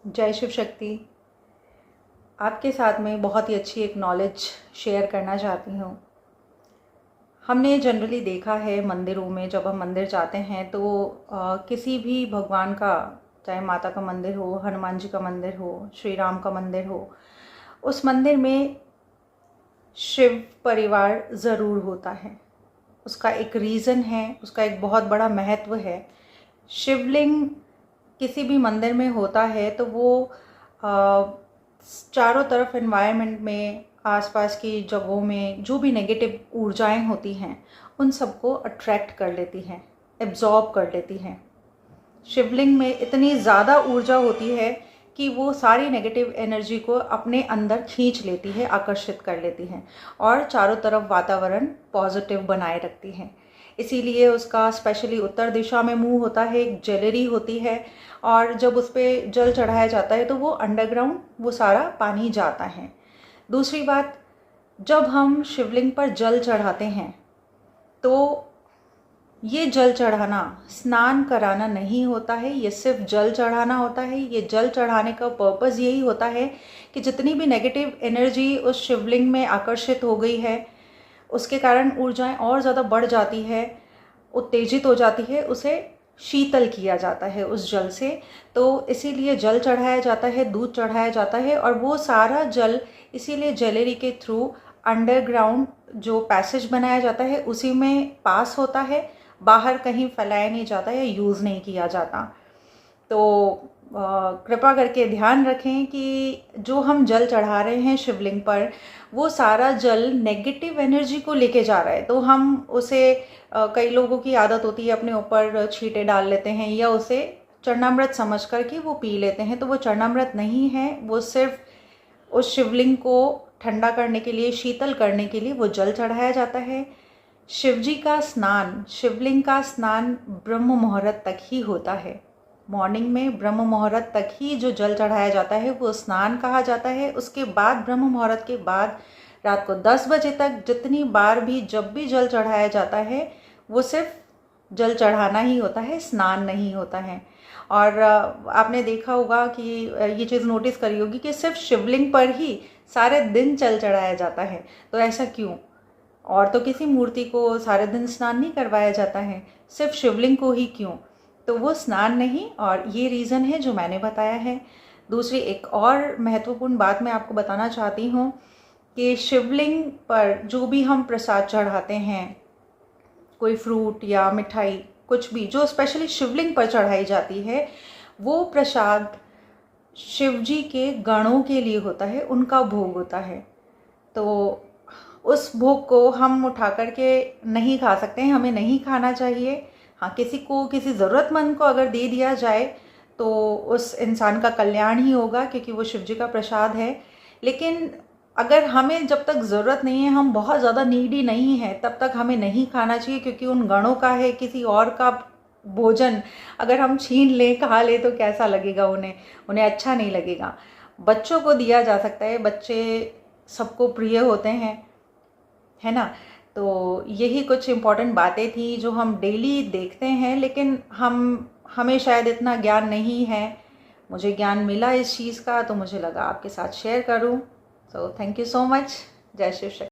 जय शिव शक्ति। आपके साथ में बहुत ही अच्छी एक नॉलेज शेयर करना चाहती हूँ। हमने जनरली देखा है मंदिरों में, जब हम मंदिर जाते हैं तो किसी भी भगवान का, चाहे माता का मंदिर हो, हनुमान जी का मंदिर हो, श्री राम का मंदिर हो, उस मंदिर में शिव परिवार ज़रूर होता है। उसका एक रीज़न है, उसका एक बहुत बड़ा महत्व है। शिवलिंग किसी भी मंदिर में होता है तो वो चारों तरफ एनवायरनमेंट में, आसपास की जगहों में जो भी नेगेटिव ऊर्जाएं होती हैं उन सबको अट्रैक्ट कर लेती हैं, एब्जॉर्ब कर लेती हैं। शिवलिंग में इतनी ज़्यादा ऊर्जा होती है कि वो सारी नेगेटिव एनर्जी को अपने अंदर खींच लेती है, आकर्षित कर लेती हैं और चारों तरफ वातावरण पॉजिटिव बनाए रखती हैं। इसीलिए उसका स्पेशली उत्तर दिशा में मुंह होता है, एक ज्वेलरी होती है और जब उस पर जल चढ़ाया जाता है तो वो अंडरग्राउंड वो सारा पानी जाता है। दूसरी बात, जब हम शिवलिंग पर जल चढ़ाते हैं तो ये जल चढ़ाना स्नान कराना नहीं होता है, ये सिर्फ जल चढ़ाना होता है। ये जल चढ़ाने का पर्पस यही होता है कि जितनी भी नेगेटिव एनर्जी उस शिवलिंग में आकर्षित हो गई है, उसके कारण ऊर्जाएं और ज़्यादा बढ़ जाती है, उत्तेजित हो जाती है, उसे शीतल किया जाता है उस जल से। तो इसीलिए जल चढ़ाया जाता है, दूध चढ़ाया जाता है और वो सारा जल इसीलिए ज्वेलरी के थ्रू अंडरग्राउंड जो पैसेज बनाया जाता है उसी में पास होता है, बाहर कहीं फैलाया नहीं जाता या यूज़ नहीं किया जाता। तो कृपा करके ध्यान रखें कि जो हम जल चढ़ा रहे हैं शिवलिंग पर, वो सारा जल नेगेटिव एनर्जी को लेके जा रहा है। तो हम उसे कई लोगों की आदत होती है अपने ऊपर छींटे डाल लेते हैं या उसे चरणामृत समझ कर के वो पी लेते हैं। तो वो चरणामृत नहीं है, वो सिर्फ उस शिवलिंग को ठंडा करने के लिए, शीतल करने के लिए वो जल चढ़ाया जाता है। शिवजी का स्नान, शिवलिंग का स्नान ब्रह्म मुहूर्त तक ही होता है। मॉर्निंग में ब्रह्म मुहूर्त तक ही जो जल चढ़ाया जाता है वो स्नान कहा जाता है। उसके बाद ब्रह्म मुहूर्त के बाद रात को 10 बजे तक जितनी बार भी जब भी जल चढ़ाया जाता है वो सिर्फ जल चढ़ाना ही होता है, स्नान नहीं होता है। और आपने देखा होगा कि ये चीज़ नोटिस करी होगी कि सिर्फ शिवलिंग पर ही सारे दिन जल चढ़ाया जाता है। तो ऐसा क्यों? और तो किसी मूर्ति को सारे दिन स्नान नहीं करवाया जाता है, सिर्फ शिवलिंग को ही क्यों? तो वो स्नान नहीं, और ये रीज़न है जो मैंने बताया है। दूसरी एक और महत्वपूर्ण बात मैं आपको बताना चाहती हूँ कि शिवलिंग पर जो भी हम प्रसाद चढ़ाते हैं, कोई फ्रूट या मिठाई, कुछ भी जो स्पेशली शिवलिंग पर चढ़ाई जाती है, वो प्रसाद शिवजी के गणों के लिए होता है, उनका भोग होता है। तो उस भोग को हम उठा करके नहीं खा सकते हैं, हमें नहीं खाना चाहिए। हाँ, किसी को, किसी ज़रूरतमंद को अगर दे दिया जाए तो उस इंसान का कल्याण ही होगा, क्योंकि वो शिवजी का प्रसाद है। लेकिन अगर हमें जब तक ज़रूरत नहीं है, हम बहुत ज़्यादा नीडी नहीं है, तब तक हमें नहीं खाना चाहिए, क्योंकि उन गणों का है। किसी और का भोजन अगर हम छीन लें, खा लें तो कैसा लगेगा उन्हें? उन्हें अच्छा नहीं लगेगा। बच्चों को दिया जा सकता है, बच्चे सबको प्रिय होते हैं, है ना? तो यही कुछ इम्पॉर्टेंट बातें थी जो हम डेली देखते हैं, लेकिन हमें शायद इतना ज्ञान नहीं है। मुझे ज्ञान मिला इस चीज़ का, तो मुझे लगा आपके साथ शेयर करूं। So thank you so much. जय शिव शक्ति।